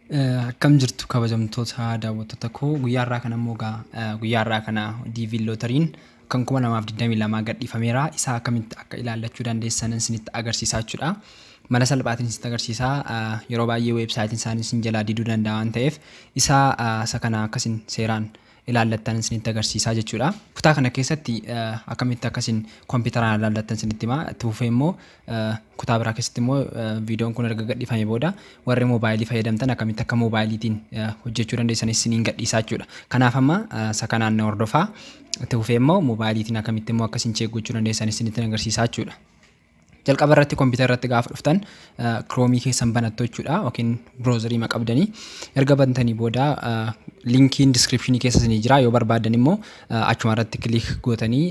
Akkam jirtu kabajamtoota daawwattoota koo guyyaa irraa kana immoo guyyaa irraa kana DV Lotteriin kan 2022 gadhiifameera. Isaa akkamitti akka ilaallachuu dandeessan isinitti agarsiisaa jechuudha. Mala salphaatiin isinitti agarsiisaa yeroo baay'ee weebsaayitiin isaanii isin jalaa diduu danda'a waan ta'eef isa kana akkasin seeraan ilaallattan isinitti agarsiisaa jechuudha. Kutaa kana keessatti akkamitti akkasin kompiitaraan ilaallattan isinitti hima. Itti fufee immoo kutaa biraa keessatti immoo viidiyoon kun erga gadhiifamee booda warri moobaayilii fayyadamtan akkamitti akka moobaayiliitiin hojjechuu dandeessan isiniin gadhiisaa jechuudha. Kanaaf amma isa kanaan hordofaa. Itti fufee immoo moobaayiliitiin akkamitti immoo akkasiin cheekgochuu dandeessan isinitti agarsiisaa jechuudha. jalqaba irratti kompiitara irratti gaafa dhuftan Chrome keessan banattu jechuudha yookiin browserii maqabdanii erga bantanii booda linkiin descriptionii keessa isinii jira yoo barbaadan immoo achuma irratti click gootanii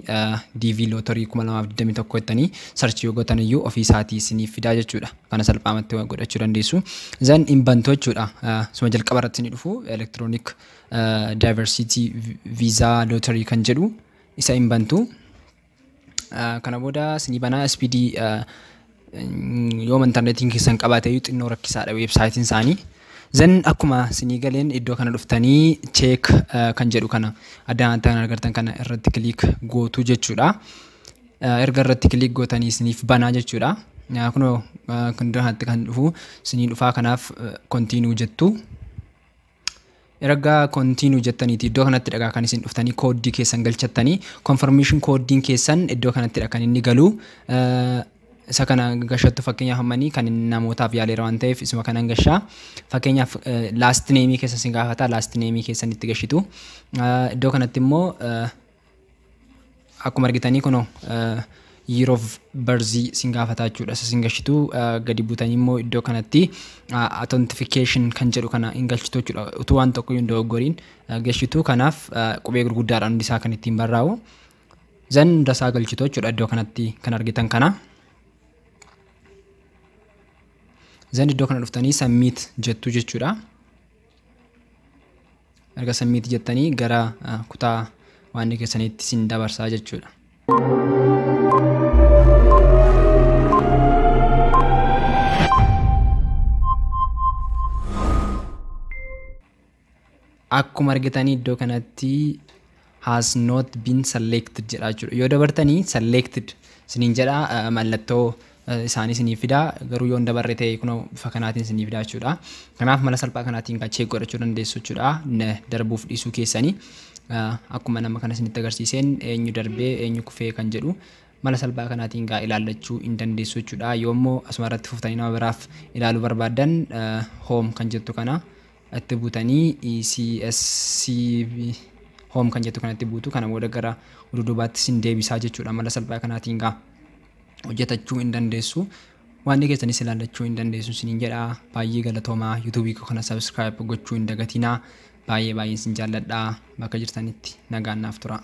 DV Lottery 2021 jettanii search yoo gootan iyyuu ofii isaatii isiniif fidaa jechuudha kana salphaamatti godhachuu dandeessu zan inbantu jechuudha suma jalqaba irratti ni dhufu electronic diversity visa lottery kan jedhu isa inbantu kana booda isinii bana SPD yoo internetiin keessan qabaate yu xinnoo rakkisaadha websaayitiin isaanii zan akkuma isinii galeen iddoo kana dhuftanii check kan jedhu kana addaan kan argattan kana irratti click gootu jechuudha erga irratti click gootanii isiniif banaa jechuudha kunoo kanatti kan dhufu isinii dhufaa kanaaf continue jettu erga continue jettaniiti iddoo kanatti dhagaa kan isin dhuftanii koodii keessan galchattanii confirmation koodiin keessan iddoo kanatti dhakan inni galu isa kana gashattu fakkeenyaaf hammanii kan namootaaf yaaleera waan ta'eef isuma kana gashaa fakkeenyaaf last name keessan sin gaafata last name keessan itti gashitu iddoo kanatti immoo akkuma argitanii kunoo year of birth sin gaafata jechuudha sin gashitu gadi butanii immoo iddoo kanatti authentication kan jedhu kana ingalchitu jechuudha utuu waan tokko yoo dogoggoriin gashitu kanaaf qubee gurguddaadhaan hundi isaa kan ittiin barraa'u zan dasaa galchitu jechuudha iddoo kanatti kan argitan kana zan iddoo kana dhuftanii submit jettu jechuudha erga submit jettanii gara kutaa waan keessanitti sin dabarsaa jechuudha akkuma argitanii iddoo kanatti has not been selected jedha jechuudha yoo dabartanii selected siniin jedha mallattoo isaanii isiniif fidaa garuu yoo dabarre ta'e kunoo bifa kanaatiin isiniif fidaa jechuudha kanaaf mala salphaa kanaatiin check godhachuu dandeessu jechuudha darbuuf dhiisuu keessanii akkuma nama kana isinitti agarsiiseen eenyu darbee eenyu kufee kan jedhu mala salphaa kanaatiin ilaallachuu hin dandeessu jechuudha yoo immoo asuma irratti fuftanii nama biraaf ilaaluu barbaadan home kan jettu kana itti butanii ECSC home kan jettu kanatti buutu kana booda gara dudubaatti sin deebisaa jechuudha mala salphaa kanaatiin hojjetachuu hin dandeessu waan keessaniis ilaallachuu hin dandeessu siniin jedha baay'ee galatoomaa YouTube kana subscribe gochuu hin dagatinaa baay'ee sin jaalladha bakka jirtanitti nagaan naaf tura